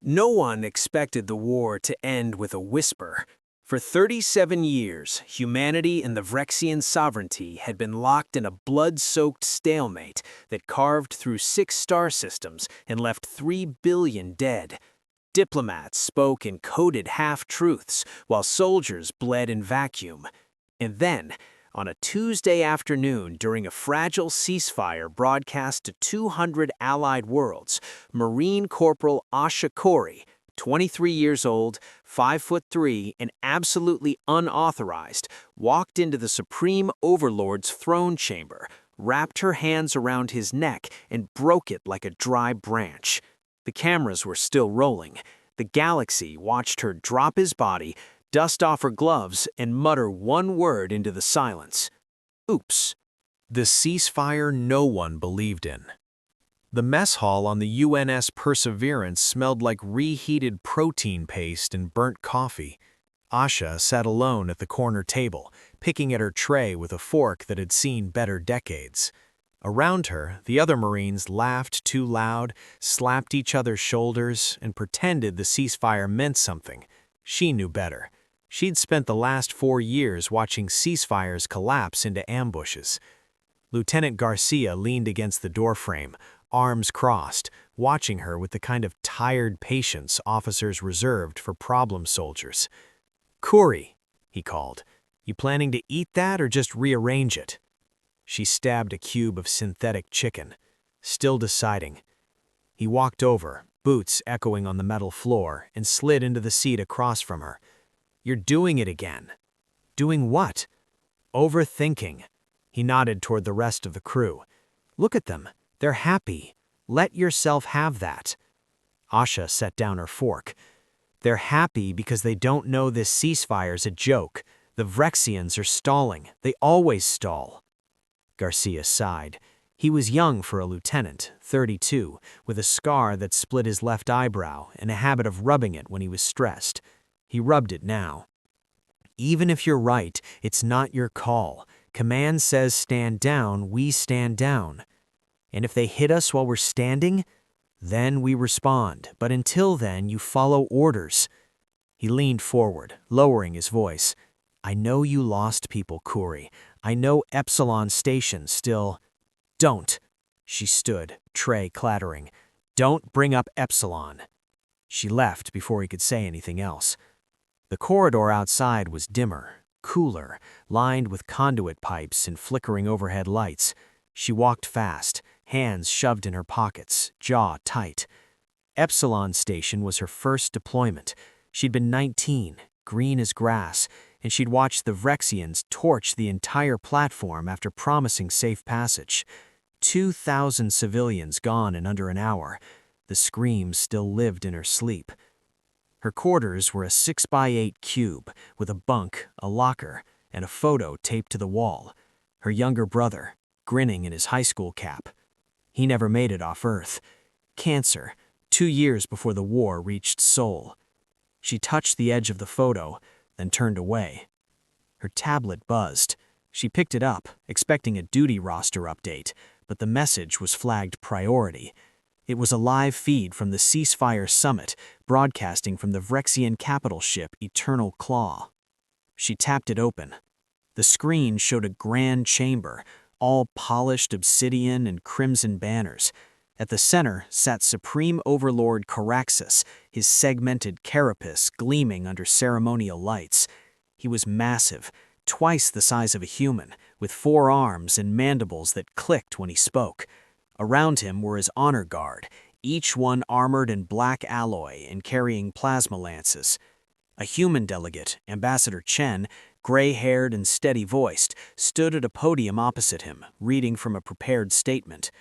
No one expected the war to end with a whisper. For 37 years, humanity and the Vrexian Sovereignty had been locked in a blood-soaked stalemate that carved through 6 star systems and left 3 billion dead. Diplomats spoke in coded half-truths, while soldiers bled in vacuum. And then, on a Tuesday afternoon during a fragile ceasefire broadcast to 200 allied worlds, Marine Corporal Asha Khoury, 23 years old, 5'3", and absolutely unauthorized, walked into the Supreme Overlord's throne chamber, wrapped her hands around his neck, and broke it like a dry branch. The cameras were still rolling. The galaxy watched her drop his body, dust off her gloves, and mutter one word into the silence. Oops. The ceasefire no one believed in. The mess hall on the UNS Perseverance smelled like reheated protein paste and burnt coffee. Asha sat alone at the corner table, picking at her tray with a fork that had seen better decades. Around her, the other Marines laughed too loud, slapped each other's shoulders, and pretended the ceasefire meant something. She knew better. She'd spent the last 4 years watching ceasefires collapse into ambushes. Lieutenant Garcia leaned against the doorframe, arms crossed, watching her with the kind of tired patience officers reserved for problem soldiers. "Khoury," he called, "you planning to eat that or just rearrange it?" She stabbed a cube of synthetic chicken, still deciding. He walked over, boots echoing on the metal floor, and slid into the seat across from her. "You're doing it again." "Doing what?" "Overthinking." He nodded toward the rest of the crew. "Look at them. They're happy. Let yourself have that." Asha set down her fork. "They're happy because they don't know this ceasefire's a joke. The Vrexians are stalling. They always stall." Garcia sighed. He was young for a lieutenant, 32, with a scar that split his left eyebrow and a habit of rubbing it when he was stressed. He rubbed it now. "Even if you're right, it's not your call. Command says stand down, we stand down. And if they hit us while we're standing, then we respond. But until then, you follow orders." He leaned forward, lowering his voice. "I know you lost people, Khoury. I know Epsilon Station still—" "Don't." She stood, tray clattering. "Don't bring up Epsilon." She left before he could say anything else. The corridor outside was dimmer, cooler, lined with conduit pipes and flickering overhead lights. She walked fast, hands shoved in her pockets, jaw tight. Epsilon Station was her first deployment. She'd been 19, green as grass, and she'd watched the Vrexians torch the entire platform after promising safe passage. 2,000 civilians gone in under an hour. The screams still lived in her sleep. Her quarters were a 6x8 cube with a bunk, a locker, and a photo taped to the wall. Her younger brother, grinning in his high school cap. He never made it off Earth. Cancer, 2 years before the war reached Seoul. She touched the edge of the photo, then turned away. Her tablet buzzed. She picked it up, expecting a duty roster update, but the message was flagged priority. It was a live feed from the ceasefire summit, broadcasting from the Vrexian capital ship Eternal Claw. She tapped it open. The screen showed a grand chamber, all polished obsidian and crimson banners. At the center sat Supreme Overlord Caraxus, his segmented carapace gleaming under ceremonial lights. He was massive, twice the size of a human, with 4 arms and mandibles that clicked when he spoke. Around him were his honor guard, each one armored in black alloy and carrying plasma lances. A human delegate, Ambassador Chen, gray-haired and steady-voiced, stood at a podium opposite him, reading from a prepared statement.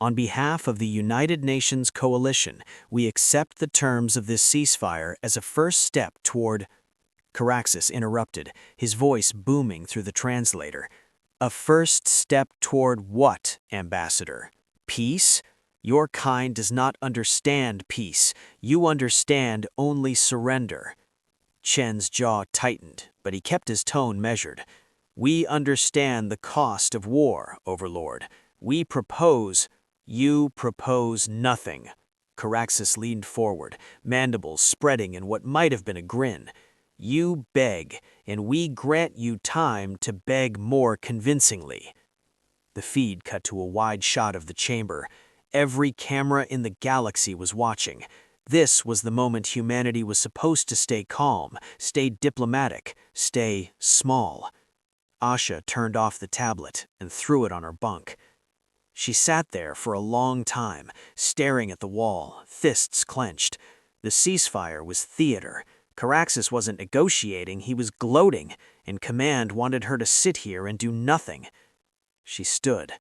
"On behalf of the United Nations Coalition, we accept the terms of this ceasefire as a first step toward—" Caraxus interrupted, his voice booming through the translator. "A first step toward what, Ambassador? Peace? Your kind does not understand peace. You understand only surrender." Chen's jaw tightened, but he kept his tone measured. "We understand the cost of war, Overlord. We propose—" "You propose nothing." Caraxes leaned forward, mandibles spreading in what might have been a grin. "You beg, and we grant you time to beg more convincingly." The feed cut to a wide shot of the chamber. Every camera in the galaxy was watching. This was the moment humanity was supposed to stay calm, stay diplomatic, stay small. Asha turned off the tablet and threw it on her bunk. She sat there for a long time, staring at the wall, fists clenched. The ceasefire was theater. Caraxes wasn't negotiating, he was gloating, and Command wanted her to sit here and do nothing. She stood,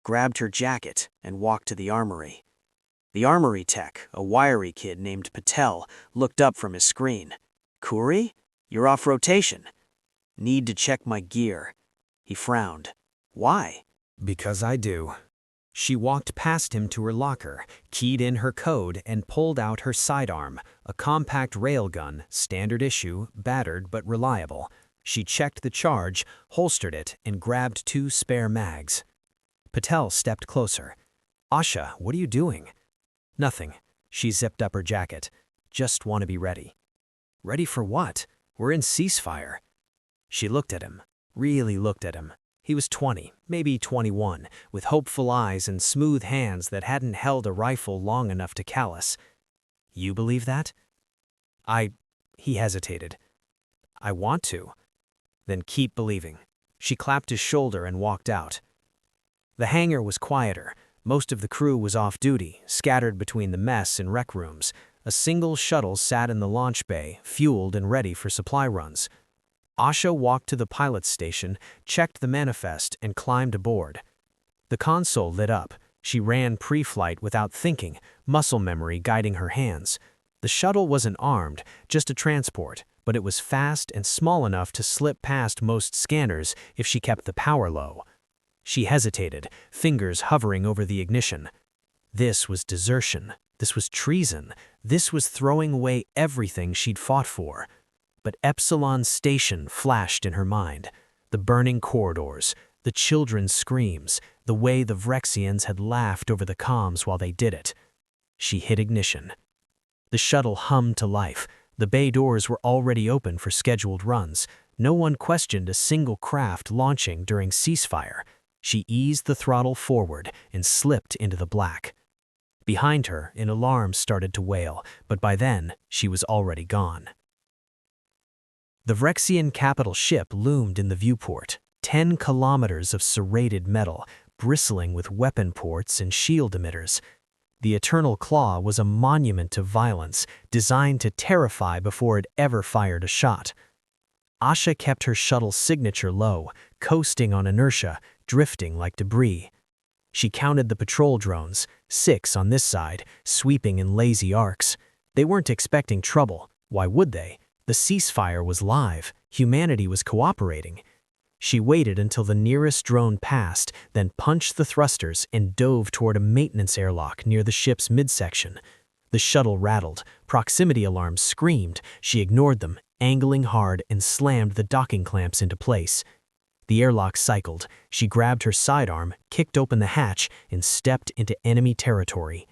grabbed her jacket, and walked to the armory. The armory tech, a wiry kid named Patel, looked up from his screen. "Khoury? You're off rotation." "Need to check my gear." He frowned. "Why?" Because I do. She walked past him to her locker, keyed in her code, and pulled out her sidearm, a compact railgun, standard issue, battered but reliable. She checked the charge, holstered it, and grabbed 2 spare mags. Patel stepped closer. "Asha, what are you doing?" "Nothing." She zipped up her jacket. "Just want to be ready." "Ready for what? We're in ceasefire." She looked at him, really looked at him. He was 20, maybe 21, with hopeful eyes and smooth hands that hadn't held a rifle long enough to callous. "You believe that?" He hesitated. "I want to." "Then keep believing." She clapped his shoulder and walked out. The hangar was quieter. Most of the crew was off duty, scattered between the mess and rec rooms. A single shuttle sat in the launch bay, fueled and ready for supply runs. Asha walked to the pilot's station, checked the manifest, and climbed aboard. The console lit up. She ran pre-flight without thinking, muscle memory guiding her hands. The shuttle wasn't armed, just a transport, but it was fast and small enough to slip past most scanners if she kept the power low. She hesitated, fingers hovering over the ignition. This was desertion. This was treason. This was throwing away everything she'd fought for. But Epsilon Station flashed in her mind. The burning corridors, the children's screams, the way the Vrexians had laughed over the comms while they did it. She hit ignition. The shuttle hummed to life. The bay doors were already open for scheduled runs. No one questioned a single craft launching during ceasefire. She eased the throttle forward and slipped into the black. Behind her, an alarm started to wail, but by then, she was already gone. The Vrexian capital ship loomed in the viewport, 10 kilometers of serrated metal, bristling with weapon ports and shield emitters. The Eternal Claw was a monument to violence, designed to terrify before it ever fired a shot. Asha kept her shuttle's signature low, coasting on inertia, drifting like debris. She counted the patrol drones, 6 on this side, sweeping in lazy arcs. They weren't expecting trouble. Why would they? The ceasefire was live. Humanity was cooperating. She waited until the nearest drone passed, then punched the thrusters and dove toward a maintenance airlock near the ship's midsection. The shuttle rattled. Proximity alarms screamed. She ignored them, angling hard, and slammed the docking clamps into place. The airlock cycled. She grabbed her sidearm, kicked open the hatch, and stepped into enemy territory.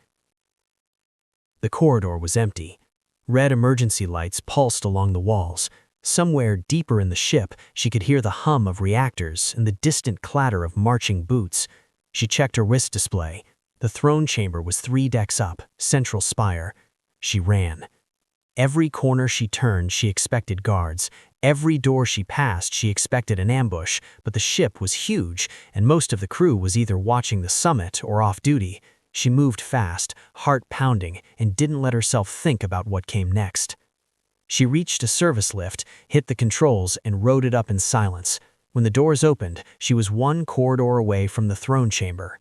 The corridor was empty. Red emergency lights pulsed along the walls. Somewhere deeper in the ship, she could hear the hum of reactors and the distant clatter of marching boots. She checked her wrist display. The throne chamber was 3 decks up, central spire. She ran. Every corner she turned, she expected guards. Every door she passed, she expected an ambush, but the ship was huge, and most of the crew was either watching the summit or off duty. She moved fast, heart pounding, and didn't let herself think about what came next. She reached a service lift, hit the controls, and rode it up in silence. When the doors opened, she was 1 corridor away from the throne chamber.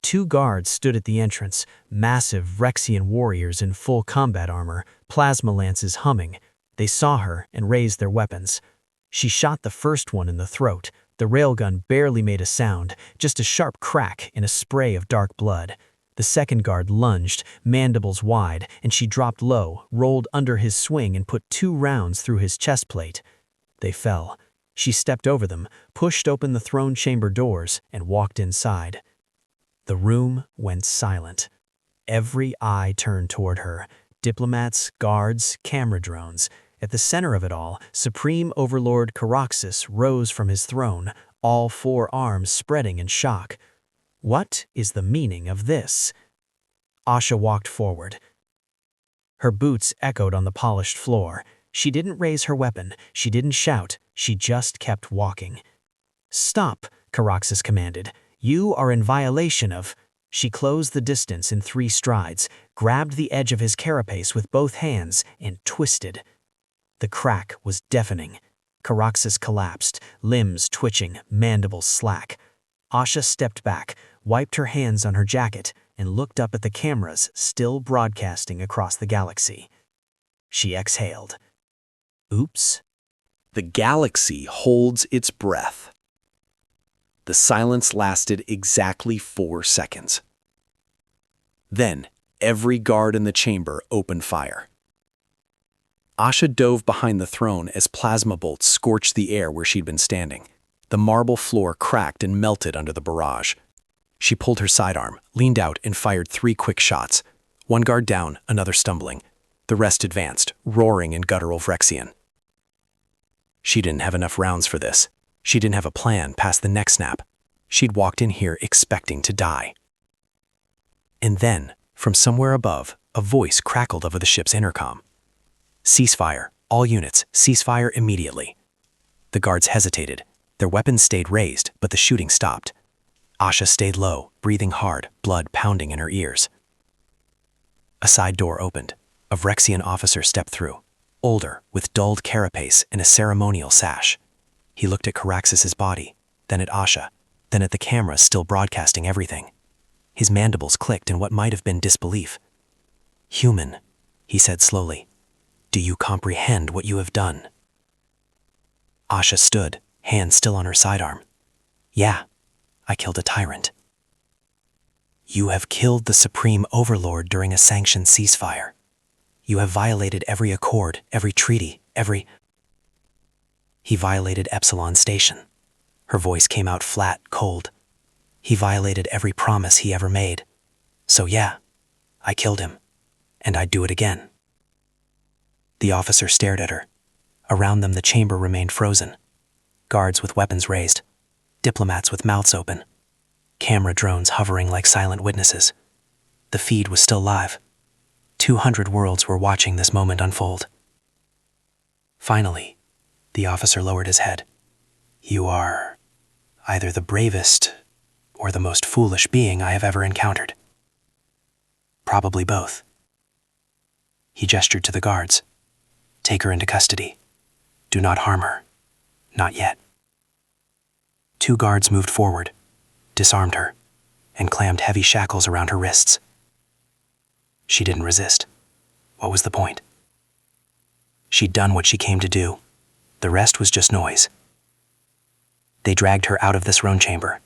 2 guards stood at the entrance, massive Vrexian warriors in full combat armor, plasma lances humming. They saw her and raised their weapons. She shot the first one in the throat. The railgun barely made a sound, just a sharp crack and a spray of dark blood. The second guard lunged, mandibles wide, and she dropped low, rolled under his swing, and put 2 rounds through his chest plate. They fell. She stepped over them, pushed open the throne chamber doors, and walked inside. The room went silent. every eye turned toward her. Diplomats, guards, camera drones. At the center of it all, Supreme Overlord Caraxus rose from his throne, all 4 arms spreading in shock. What is the meaning of this? Asha walked forward. Her boots echoed on the polished floor. She didn't raise her weapon. She didn't shout. She just kept walking. "Stop," Caraxus commanded. "You are in violation of—" She closed the distance in 3 strides, grabbed the edge of his carapace with both hands, and twisted. The crack was deafening. Caraxus collapsed, limbs twitching, mandibles slack. Asha stepped back, wiped her hands on her jacket, and looked up at the cameras still broadcasting across the galaxy. She exhaled. Oops. The galaxy holds its breath. The silence lasted exactly 4 seconds. Then, every guard in the chamber opened fire. Asha dove behind the throne as plasma bolts scorched the air where she'd been standing. The marble floor cracked and melted under the barrage. She pulled her sidearm, leaned out, and fired 3 quick shots. 1 guard down, another stumbling. The rest advanced, roaring in guttural Vrexian. She didn't have enough rounds for this. She didn't have a plan past the neck snap. She'd walked in here expecting to die. And then, from somewhere above, a voice crackled over the ship's intercom. "Ceasefire. All units, ceasefire immediately." The guards hesitated. Their weapons stayed raised, but the shooting stopped. Asha stayed low, breathing hard, blood pounding in her ears. A side door opened. A Vrexian officer stepped through, older, with dulled carapace and a ceremonial sash. He looked at Caraxus's body, then at Asha, then at the camera still broadcasting everything. His mandibles clicked in what might have been disbelief. "Human," he said slowly, "do you comprehend what you have done?" Asha stood, hand still on her sidearm. "Yeah, I killed a tyrant." "You have killed the Supreme Overlord during a sanctioned ceasefire. You have violated every accord, every treaty, every—" "He violated Epsilon Station." Her voice came out flat, cold. "He violated every promise he ever made. So yeah, I killed him, and I'd do it again." The officer stared at her. Around them the chamber remained frozen. Guards with weapons raised. Diplomats with mouths open. Camera drones hovering like silent witnesses. The feed was still live. 200 worlds were watching this moment unfold. Finally, the officer lowered his head. "You are either the bravest or the most foolish being I have ever encountered. Probably both." He gestured to the guards. "Take her into custody. Do not harm her. Not yet." 2 guards moved forward, disarmed her, and clammed heavy shackles around her wrists. She didn't resist. What was the point? She'd done what she came to do. The rest was just noise. They dragged her out of the throne chamber,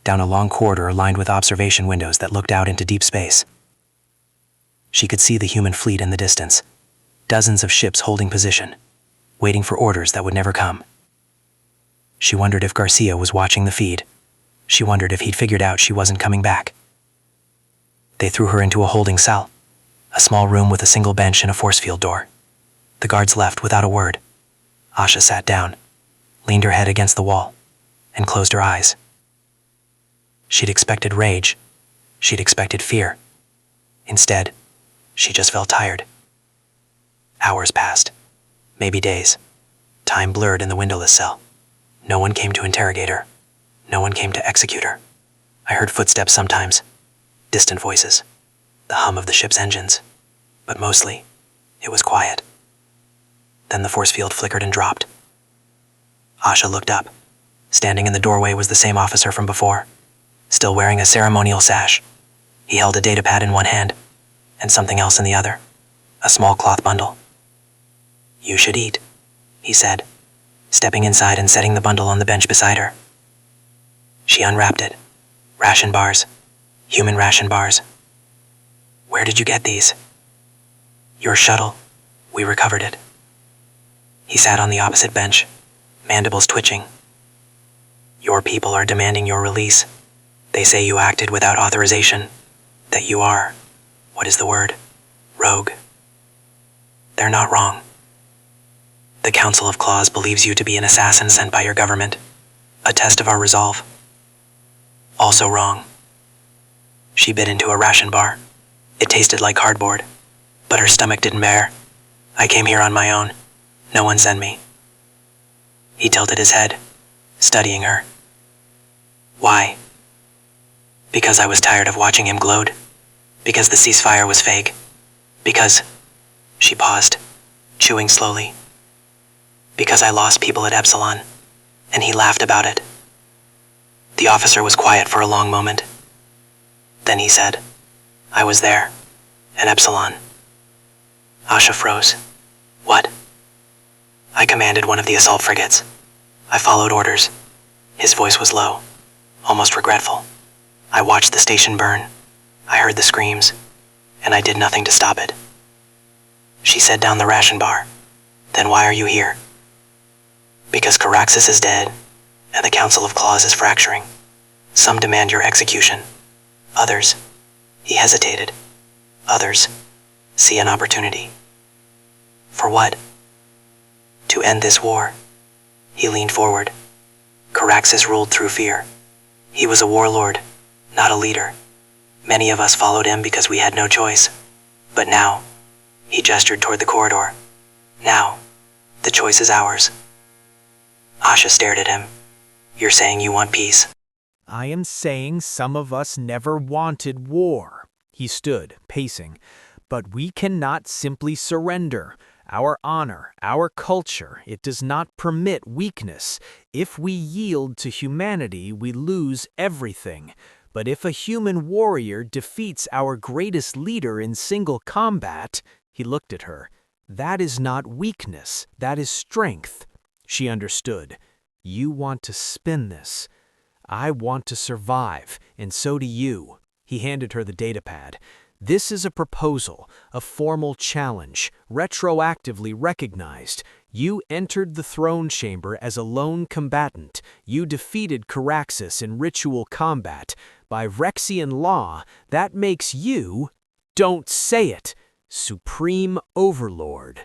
down a long corridor lined with observation windows that looked out into deep space. She could see the human fleet in the distance, dozens of ships holding position, waiting for orders that would never come. She wondered if Garcia was watching the feed. She wondered if he'd figured out she wasn't coming back. They threw her into a holding cell, a small room with a single bench and a force field door. The guards left without a word. Asha sat down, leaned her head against the wall, and closed her eyes. She'd expected rage. She'd expected fear. Instead, she just felt tired. Hours passed, maybe days. Time blurred in the windowless cell. No one came to interrogate her. No one came to execute her. I heard footsteps sometimes, distant voices, the hum of the ship's engines, but mostly, it was quiet. Then the force field flickered and dropped. Asha looked up. Standing in the doorway was the same officer from before, still wearing a ceremonial sash. He held a datapad in one hand, and something else in the other, a small cloth bundle. "You should eat," he said, stepping inside and setting the bundle on the bench beside her. She unwrapped it. Ration bars. Human ration bars. "Where did you get these?" "Your shuttle. We recovered it." He sat on the opposite bench, mandibles twitching. "Your people are demanding your release. They say you acted without authorization, that you are what is the word? Rogue. They're not wrong. The Council of Claws believes you to be an assassin sent by your government. A test of our resolve. Also wrong. She bit into a ration bar. It tasted like cardboard, but her stomach didn't bear. I came here on my own. No one sent me. He tilted his head, studying her. Why? Because I was tired of watching him gloat. Because the ceasefire was fake. Because... She paused, chewing slowly. Because I lost people at Epsilon, and he laughed about it. The officer was quiet for a long moment. Then he said, I was there, at Epsilon. Asha froze. What? I commanded one of the assault frigates. I followed orders. His voice was low, almost regretful. I watched the station burn. I heard the screams, and I did nothing to stop it. She set down the ration bar. Then why are you here? Because Caraxus is dead, and the Council of Claws is fracturing. Some demand your execution. Others, he hesitated. Others, see an opportunity. For what? To end this war. He leaned forward. Caraxus ruled through fear. He was a warlord, not a leader. Many of us followed him because we had no choice. But now, he gestured toward the corridor. Now, the choice is ours. Asha stared at him. You're saying you want peace? I am saying some of us never wanted war. He stood, pacing. But we cannot simply surrender. Our honor, our culture, it does not permit weakness. If we yield to humanity, we lose everything. But if a human warrior defeats our greatest leader in single combat, he looked at her. That is not weakness, that is strength. She understood. You want to spin this. I want to survive, and so do you. He handed her the datapad. This is a proposal, a formal challenge, retroactively recognized. You entered the throne chamber as a lone combatant. You defeated Caraxus in ritual combat. By Vrexian law, that makes you, don't say it, Supreme Overlord.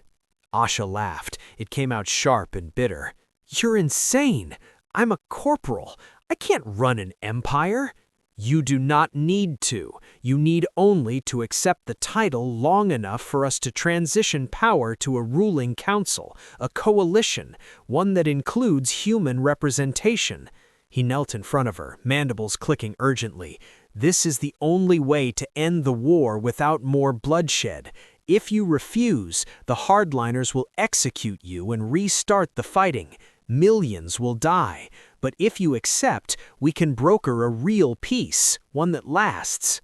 Asha laughed. It came out sharp and bitter. You're insane. I'm a corporal. I can't run an empire. You do not need to. You need only to accept the title long enough for us to transition power to a ruling council, a coalition, one that includes human representation. He knelt in front of her, mandibles clicking urgently. This is the only way to end the war without more bloodshed. If you refuse, the hardliners will execute you and restart the fighting. Millions will die. But if you accept, we can broker a real peace, one that lasts.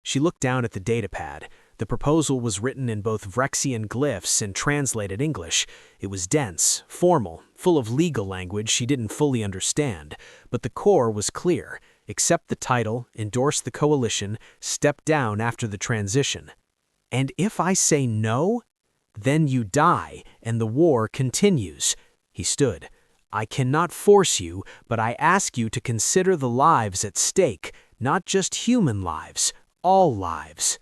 She looked down at the datapad. The proposal was written in both Vrexian glyphs and translated English. It was dense, formal, full of legal language she didn't fully understand. But the core was clear. Accept the title, endorse the coalition, step down after the transition. And if I say no, then you die and the war continues. He stood. I cannot force you, but I ask you to consider the lives at stake, not just human lives, all lives.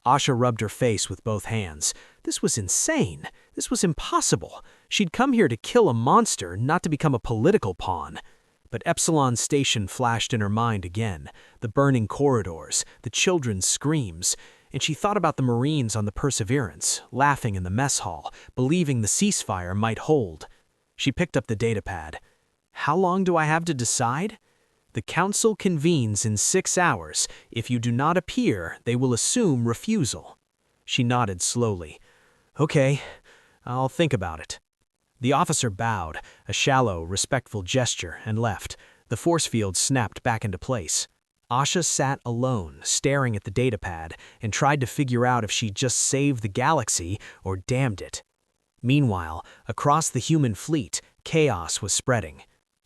Asha rubbed her face with both hands. This was insane. This was impossible. She'd come here to kill a monster, not to become a political pawn. But Epsilon Station flashed in her mind again, the burning corridors, the children's screams, and she thought about the Marines on the Perseverance, laughing in the mess hall, believing the ceasefire might hold. She picked up the datapad. How long do I have to decide? The council convenes in 6 hours. If you do not appear, they will assume refusal. She nodded slowly. Okay, I'll think about it. The officer bowed, a shallow, respectful gesture, and left. The force field snapped back into place. Asha sat alone, staring at the datapad, and tried to figure out if she'd just saved the galaxy or damned it. Meanwhile, across the human fleet, chaos was spreading.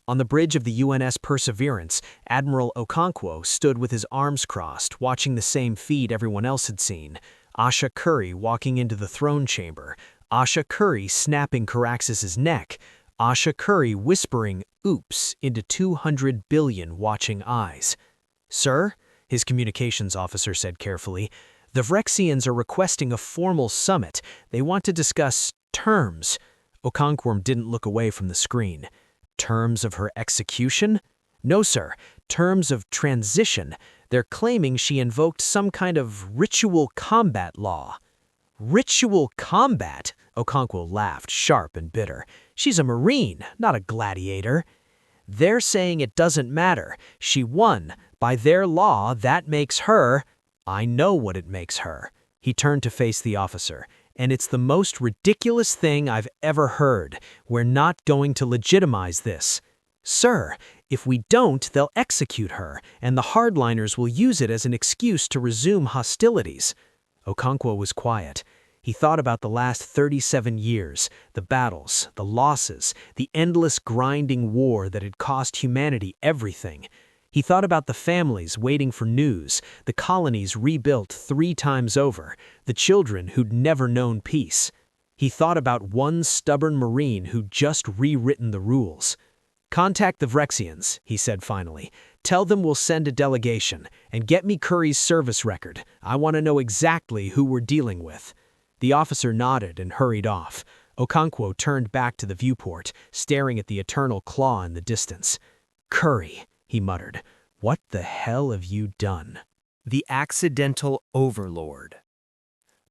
On the bridge of the UNS Perseverance, Admiral Okonkwo stood with his arms crossed, watching the same feed everyone else had seen. Asha Khoury walking into the throne chamber, Asha Khoury snapping Caraxus's neck, Asha Khoury whispering, "Oops," into 200 billion watching eyes. "Sir," his communications officer said carefully, The Vrexians are requesting a formal summit. They want to discuss terms. Okonkwo didn't look away from the screen. Terms of her execution? No, sir. Terms of transition. They're claiming she invoked some kind of ritual combat law. Ritual combat? Okonkwo laughed, sharp and bitter. She's a Marine, not a gladiator. They're saying it doesn't matter. She won. By their law, that makes her... I know what it makes her. He turned to face the officer. And it's the most ridiculous thing I've ever heard. We're not going to legitimize this. Sir, if we don't, they'll execute her, and the hardliners will use it as an excuse to resume hostilities. Okonkwo was quiet. He thought about the last 37 years, the battles, the losses, the endless grinding war that had cost humanity everything. He thought about the families waiting for news, the colonies rebuilt 3 times over, the children who'd never known peace. He thought about one stubborn Marine who'd just rewritten the rules. Contact the Vrexians, he said finally. Tell them we'll send a delegation, and get me Khoury's service record. I want to know exactly who we're dealing with. The officer nodded and hurried off. Okonkwo turned back to the viewport, staring at the eternal claw in the distance. Khoury, he muttered. What the hell have you done? The Accidental Overlord.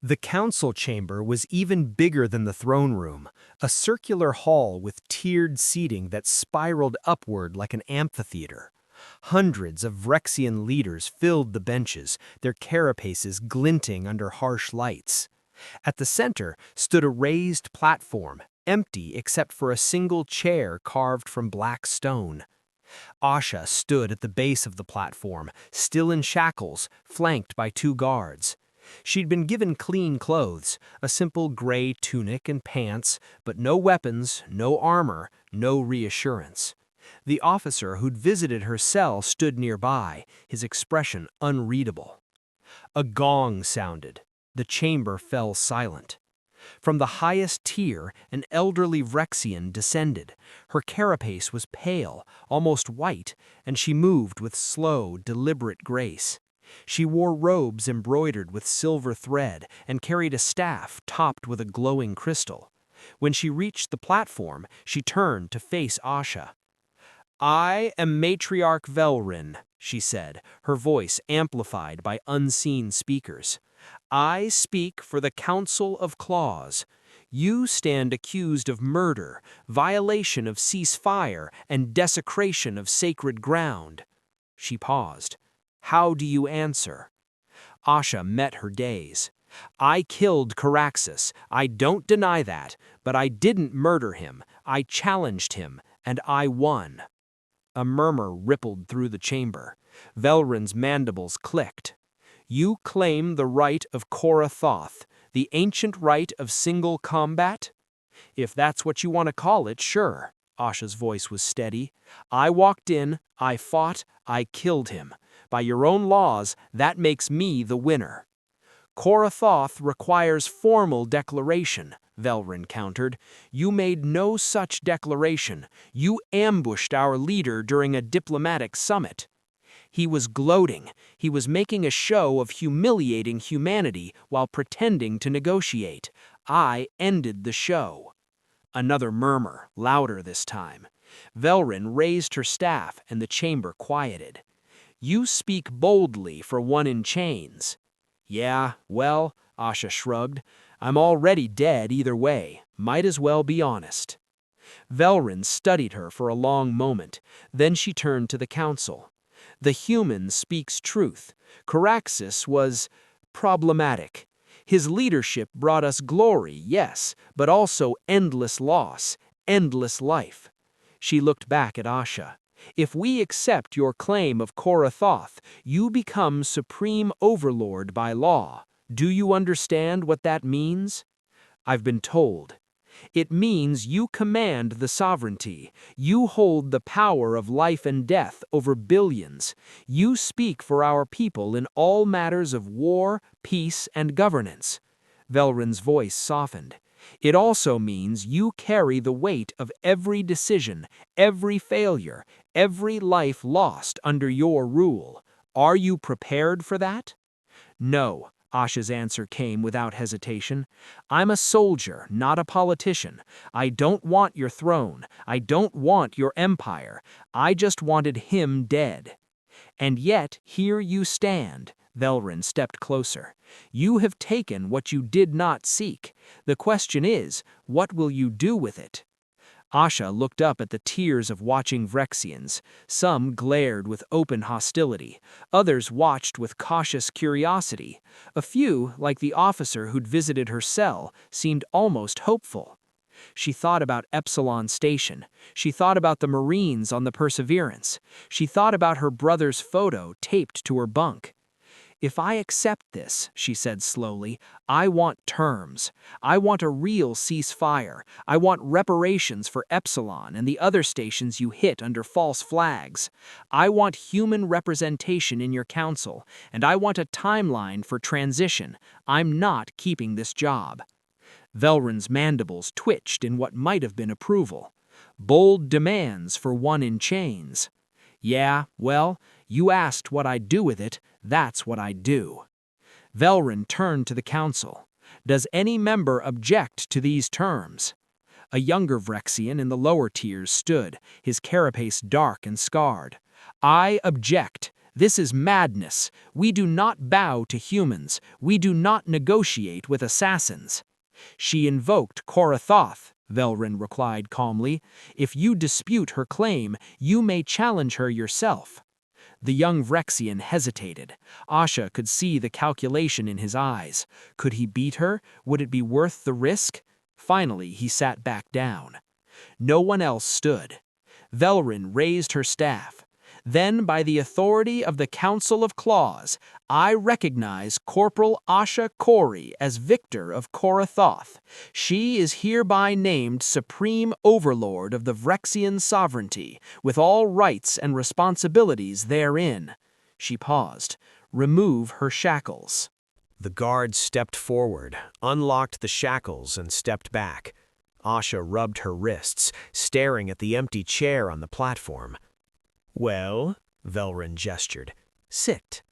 The council chamber was even bigger than the throne room, a circular hall with tiered seating that spiraled upward like an amphitheater. Hundreds of Vrexian leaders filled the benches, their carapaces glinting under harsh lights. At the center stood a raised platform, empty except for a single chair carved from black stone. Asha stood at the base of the platform, still in shackles, flanked by 2 guards. She'd been given clean clothes, a simple gray tunic and pants, but no weapons, no armor, no reassurance. The officer who'd visited her cell stood nearby, his expression unreadable. A gong sounded. The chamber fell silent. From the highest tier, an elderly Vrexian descended. Her carapace was pale, almost white, and she moved with slow, deliberate grace. She wore robes embroidered with silver thread and carried a staff topped with a glowing crystal. When she reached the platform, she turned to face Asha. "I am Matriarch Velrin," she said, her voice amplified by unseen speakers. "I speak for the Council of Claws. You stand accused of murder, violation of ceasefire, and desecration of sacred ground." She paused. "How do you answer?" Asha met her gaze. "I killed Caraxus. I don't deny that, but I didn't murder him. I challenged him, and I won." A murmur rippled through the chamber. Velrin's mandibles clicked. "You claim the right of Korra Thoth, the ancient right of single combat?" "If that's what you want to call it, sure." Asha's voice was steady. "I walked in, I fought, I killed him. By your own laws, that makes me the winner." "Korra Thoth requires formal declaration," Velrin countered. "You made no such declaration. You ambushed our leader during a diplomatic summit." He was gloating. He was making a show of humiliating humanity while pretending to negotiate. I ended the show. Another murmur, louder this time. Velrin raised her staff and the chamber quieted. "You speak boldly for one in chains." "Yeah, well," Asha shrugged, "I'm already dead either way. Might as well be honest." Velrin studied her for a long moment. Then she turned to the council. "The human speaks truth. Caraxus was problematic. His leadership brought us glory, yes, but also endless loss, endless life." She looked back at Asha. "If we accept your claim of Korra Thoth, you become Supreme Overlord by law. Do you understand what that means?" "I've been told." "It means you command the sovereignty. You hold the power of life and death over billions. You speak for our people in all matters of war, peace, and governance." Velrin's voice softened. "It also means you carry the weight of every decision, every failure, every life lost under your rule. Are you prepared for that?" "No," Asha's answer came without hesitation. "I'm a soldier, not a politician. I don't want your throne. I don't want your empire. I just wanted him dead. And yet, here you stand." Velryn stepped closer. "You have taken what you did not seek. The question is, what will you do with it?" Asha looked up at the tiers of watching Vrexians. Some glared with open hostility. Others watched with cautious curiosity. A few, like the officer who'd visited her cell, seemed almost hopeful. She thought about Epsilon Station. She thought about the Marines on the Perseverance. She thought about her brother's photo taped to her bunk. "If I accept this," she said slowly, "I want terms. I want a real ceasefire. I want reparations for Epsilon and the other stations you hit under false flags. I want human representation in your council, and I want a timeline for transition. I'm not keeping this job." Velryn's mandibles twitched in what might have been approval. Bold demands for one in chains. "Yeah, well, you asked what I'd do with it. That's what I'd do." Velryn turned to the council. "Does any member object to these terms?" A younger Vrexian in the lower tiers stood, his carapace dark and scarred. "I object. This is madness. We do not bow to humans. We do not negotiate with assassins." "She invoked Korathoth," Velryn replied calmly. "If you dispute her claim, you may challenge her yourself." The young Vrexian hesitated. Asha could see the calculation in his eyes. Could he beat her? Would it be worth the risk? Finally, he sat back down. No one else stood. Velryn raised her staff. "Then, by the authority of the Council of Claws, I recognize Corporal Asha Khoury as victor of Korathoth. She is hereby named Supreme Overlord of the Vrexian Sovereignty, with all rights and responsibilities therein." She paused. "Remove her shackles." The guard stepped forward, unlocked the shackles, and stepped back. Asha rubbed her wrists, staring at the empty chair on the platform. "Well," Velryn gestured, "sit."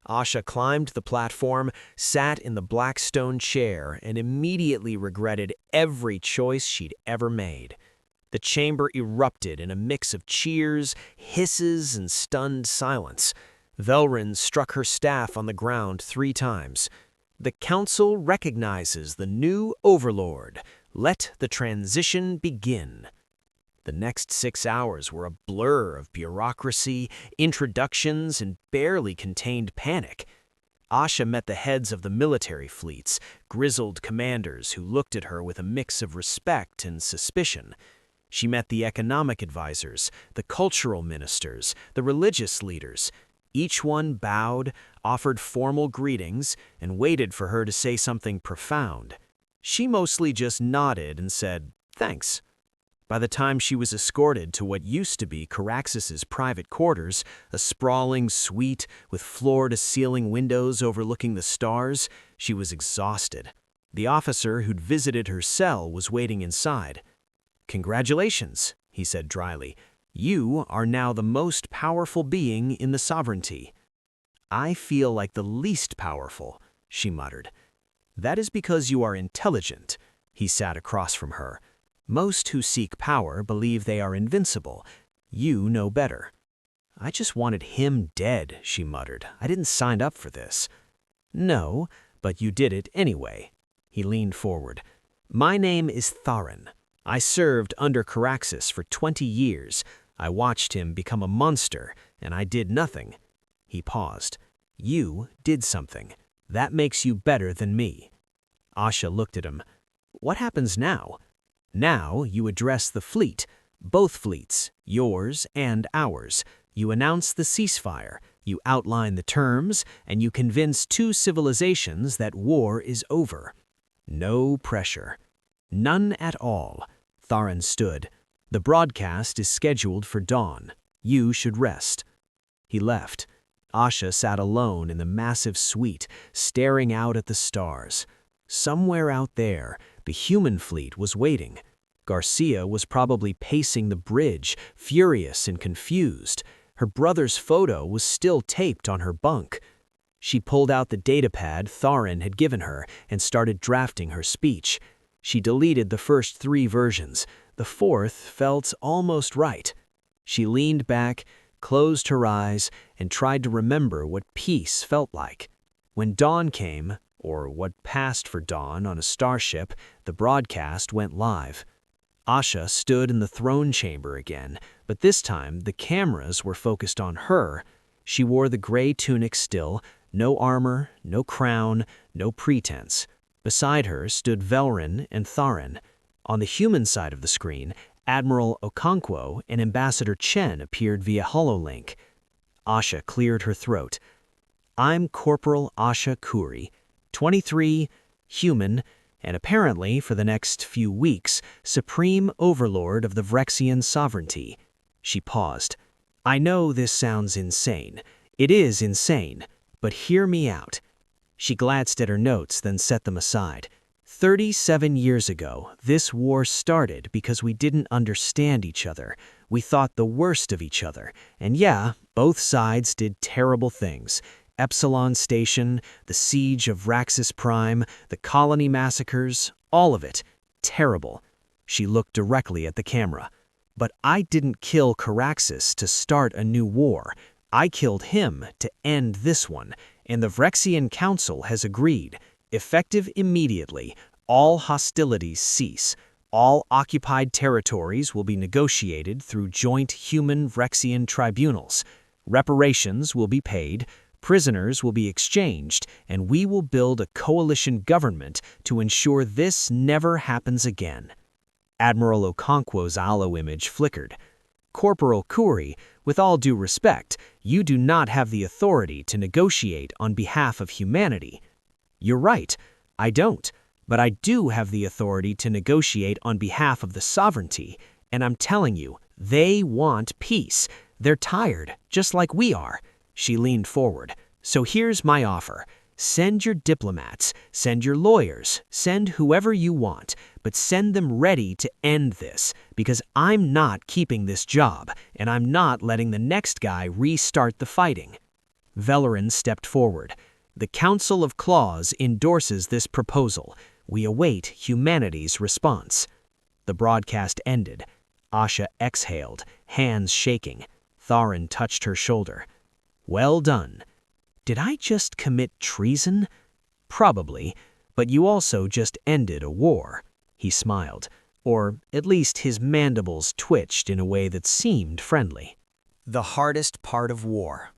Asha climbed the platform, sat in the black stone chair, and immediately regretted every choice she'd ever made. The chamber erupted in a mix of cheers, hisses, and stunned silence. Velryn struck her staff on the ground 3 times. "The council recognizes the new overlord. Let the transition begin." The next 6 hours were a blur of bureaucracy, introductions, and barely contained panic. Asha met the heads of the military fleets, grizzled commanders who looked at her with a mix of respect and suspicion. She met the economic advisors, the cultural ministers, the religious leaders. Each one bowed, offered formal greetings, and waited for her to say something profound. She mostly just nodded and said, "Thanks." By the time she was escorted to what used to be Caraxus's private quarters, a sprawling suite with floor-to-ceiling windows overlooking the stars, she was exhausted. The officer who'd visited her cell was waiting inside. "Congratulations," he said dryly. "You are now the most powerful being in the Sovereignty." "I feel like the least powerful," she muttered. "That is because you are intelligent." He sat across from her. "Most who seek power believe they are invincible. You know better." "I just wanted him dead," she muttered. "I didn't sign up for this." "No, but you did it anyway." He leaned forward. "My name is Tharin. I served under Caraxus for 20 years. I watched him become a monster, and I did nothing." He paused. "You did something. That makes you better than me." Asha looked at him. "What happens now?" "Now you address the fleet, both fleets, yours and ours. You announce the ceasefire, you outline the terms, and you convince 2 civilizations that war is over. No pressure." "None at all." Tharin stood. "The broadcast is scheduled for dawn. You should rest." He left. Asha sat alone in the massive suite, staring out at the stars. Somewhere out there, the human fleet was waiting. Garcia was probably pacing the bridge, furious and confused. Her brother's photo was still taped on her bunk. She pulled out the datapad Tharin had given her and started drafting her speech. She deleted the first 3 versions. The 4th felt almost right. She leaned back, closed her eyes, and tried to remember what peace felt like. When dawn came, or what passed for dawn on a starship, the broadcast went live. Asha stood in the throne chamber again, but this time the cameras were focused on her. She wore the gray tunic still, no armor, no crown, no pretense. Beside her stood Velrin and Tharin. On the human side of the screen, Admiral Okonkwo and Ambassador Chen appeared via HoloLink. Asha cleared her throat. "I'm Corporal Asha Khoury, 23, human, and apparently, for the next few weeks, Supreme Overlord of the Vrexian Sovereignty." She paused. "I know this sounds insane. It is insane, but hear me out." She glanced at her notes, then set them aside. 37 years ago, this war started because we didn't understand each other. We thought the worst of each other. And yeah, both sides did terrible things. Epsilon Station, the siege of Raxus Prime, the colony massacres, all of it. Terrible. She looked directly at the camera. But I didn't kill Caraxus to start a new war. I killed him to end this one, and the Vrexian Council has agreed. Effective immediately, all hostilities cease. All occupied territories will be negotiated through joint human-Vrexian tribunals. Reparations will be paid, prisoners will be exchanged, and we will build a coalition government to ensure this never happens again. Admiral Okonkwo's aloe image flickered. "Corporal Khoury, with all due respect, you do not have the authority to negotiate on behalf of humanity." "You're right, I don't, but I do have the authority to negotiate on behalf of the sovereignty, and I'm telling you, they want peace. They're tired, just like we are." She leaned forward. "So here's my offer. Send your diplomats, send your lawyers, send whoever you want, but send them ready to end this, because I'm not keeping this job, and I'm not letting the next guy restart the fighting." Velrin stepped forward. "The Council of Claws endorses this proposal. We await humanity's response." The broadcast ended. Asha exhaled, hands shaking. Tharin touched her shoulder. "Well done. Did I just commit treason? Probably, but you also just ended a war." He smiled, or at least his mandibles twitched in a way that seemed friendly. The hardest part of war.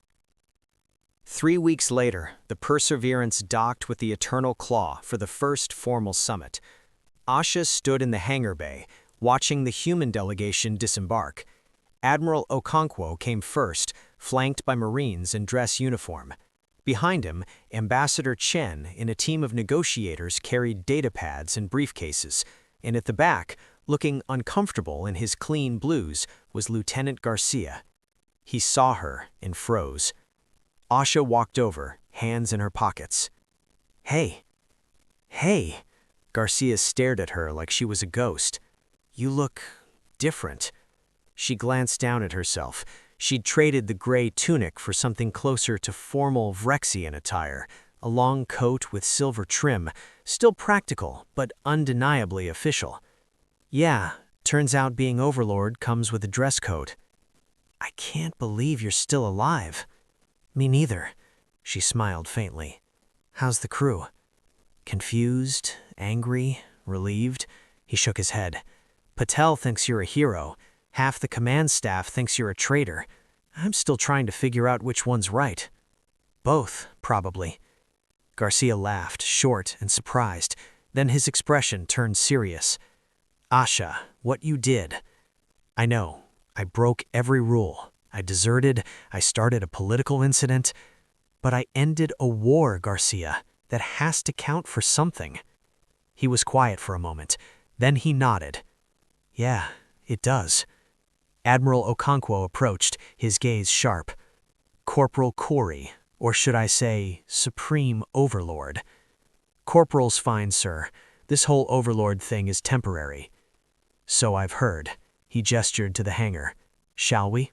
3 weeks later, the Perseverance docked with the Eternal Claw for the first formal summit. Asha stood in the hangar bay, watching the human delegation disembark. Admiral Okonkwo came first, flanked by Marines in dress uniform. Behind him, Ambassador Chen and a team of negotiators carried datapads and briefcases, and at the back, looking uncomfortable in his clean blues, was Lieutenant Garcia. He saw her and froze. Asha walked over, hands in her pockets. "Hey. Hey." Garcia stared at her like she was a ghost. "You look different." She glanced down at herself. She'd traded the gray tunic for something closer to formal Vrexian attire, a long coat with silver trim, still practical, but undeniably official. "Yeah, turns out being Overlord comes with a dress code." "I can't believe you're still alive." "Me neither." She smiled faintly. "How's the crew?" "Confused, angry, relieved." He shook his head. "Patel thinks you're a hero. Half the command staff thinks you're a traitor. I'm still trying to figure out which one's right." "Both, probably." Garcia laughed, short and surprised. Then his expression turned serious. "Asha, what you did. I know, I broke every rule. I deserted, I started a political incident. But I ended a war, Garcia. That has to count for something." He was quiet for a moment. Then he nodded. "Yeah, it does." Admiral Okonkwo approached, his gaze sharp. "Corporal Khoury, or should I say, Supreme Overlord." "Corporal's fine, sir. This whole Overlord thing is temporary." "So I've heard." He gestured to the hangar. "Shall we?"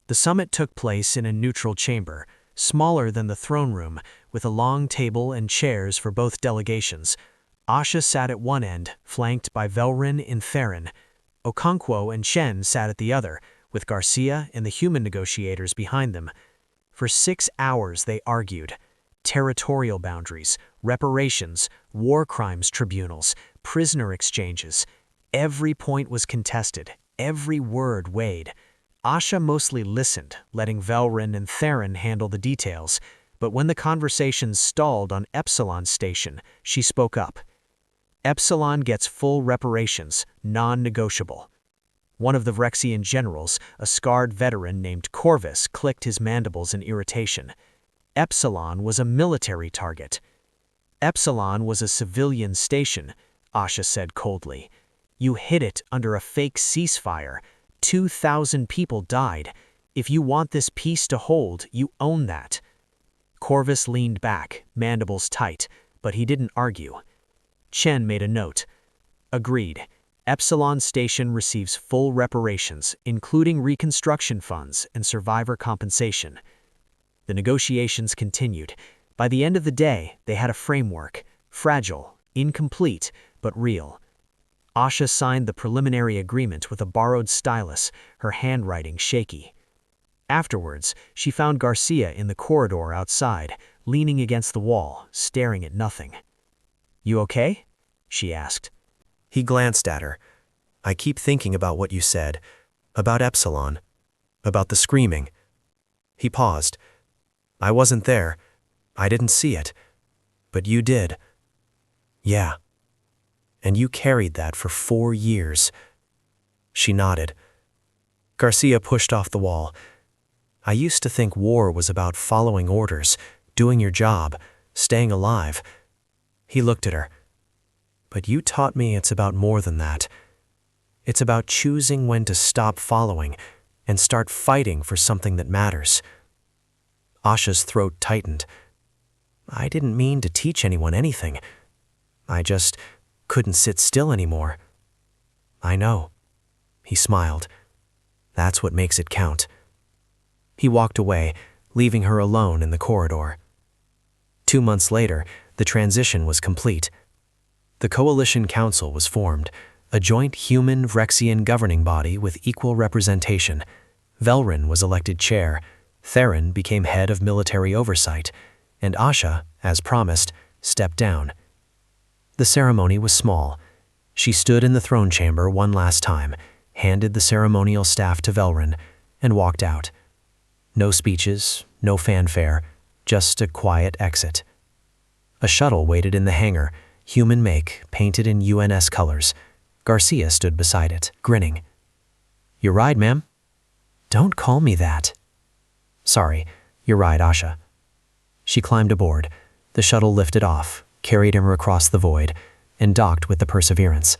The summit took place in a neutral chamber. smaller than the throne room, with a long table and chairs for both delegations. Asha sat at one end, flanked by Velrin and Theron. Okonkwo and Shen sat at the other, with Garcia and the human negotiators behind them. For 6 hours they argued. Territorial boundaries, reparations, war crimes tribunals, prisoner exchanges. Every point was contested, every word weighed. Asha mostly listened, letting Velrin and Theron handle the details, but when the conversations stalled on Epsilon Station, she spoke up. Epsilon gets full reparations, non-negotiable. One of the Vrexian generals, a scarred veteran named Corvus, clicked his mandibles in irritation. Epsilon was a military target. Epsilon was a civilian station, Asha said coldly. You hid it under a fake ceasefire. 2,000 people died. If you want this peace to hold, you own that. Corvus leaned back, mandibles tight, but he didn't argue. Chen made a note. Agreed. Epsilon Station receives full reparations, including reconstruction funds and survivor compensation. The negotiations continued. By the end of the day, they had a framework, fragile, incomplete, but real. Asha signed the preliminary agreement with a borrowed stylus, her handwriting shaky. Afterwards, she found Garcia in the corridor outside, leaning against the wall, staring at nothing. "You okay?" she asked. He glanced at her. "I keep thinking about what you said, about Epsilon, about the screaming." He paused. "I wasn't there. I didn't see it. But you did." "Yeah. And you carried that for 4 years." She nodded. Garcia pushed off the wall. "I used to think war was about following orders, doing your job, staying alive." He looked at her. "But you taught me it's about more than that. It's about choosing when to stop following and start fighting for something that matters." Asha's throat tightened. "I didn't mean to teach anyone anything. I just couldn't sit still anymore." "I know." He smiled. "That's what makes it count." He walked away, leaving her alone in the corridor. 2 months later, the transition was complete. The Coalition Council was formed, a joint human Vrexian governing body with equal representation. Velrin was elected chair, Theron became head of military oversight, and Asha, as promised, stepped down. The ceremony was small. She stood in the throne chamber one last time, handed the ceremonial staff to Velrin, and walked out. No speeches, no fanfare, just a quiet exit. A shuttle waited in the hangar, human make, painted in UNS colors. Garcia stood beside it, grinning. "Your ride, ma'am?" "Don't call me that." "Sorry, your ride, Asha." She climbed aboard. The shuttle lifted off, carried him across the void, and docked with the Perseverance.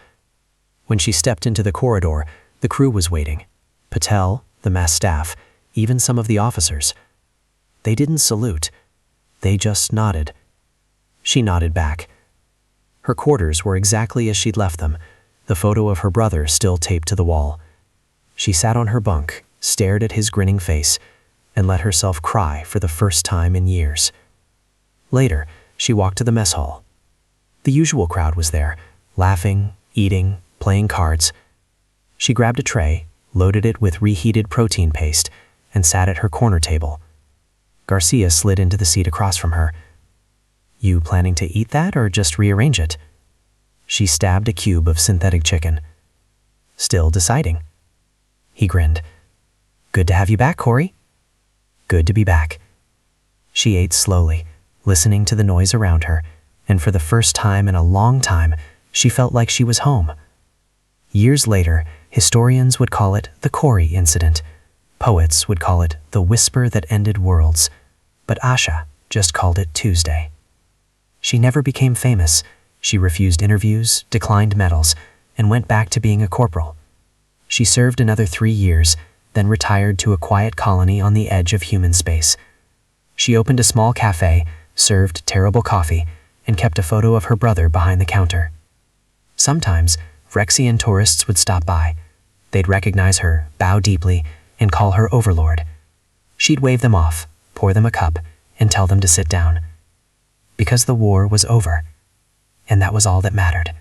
When she stepped into the corridor, the crew was waiting. Patel, the mess staff, even some of the officers. They didn't salute. They just nodded. She nodded back. Her quarters were exactly as she'd left them, the photo of her brother still taped to the wall. She sat on her bunk, stared at his grinning face, and let herself cry for the first time in years. Later, she walked to the mess hall. The usual crowd was there, laughing, eating, playing cards. She grabbed a tray, loaded it with reheated protein paste, and sat at her corner table. Garcia slid into the seat across from her. "You planning to eat that or just rearrange it?" She stabbed a cube of synthetic chicken. "Still deciding." He grinned. "Good to have you back, Khoury." "Good to be back." She ate slowly, listening to the noise around her, and for the first time in a long time, she felt like she was home. Years later, historians would call it the Khoury incident. Poets would call it the whisper that ended worlds. But Asha just called it Tuesday. She never became famous. She refused interviews, declined medals, and went back to being a corporal. She served another 3 years, then retired to a quiet colony on the edge of human space. She opened a small cafe, served terrible coffee, and kept a photo of her brother behind the counter. Sometimes, Vrexian tourists would stop by. They'd recognize her, bow deeply, and call her Overlord. She'd wave them off, pour them a cup and tell them to sit down. Because the war was over, and that was all that mattered.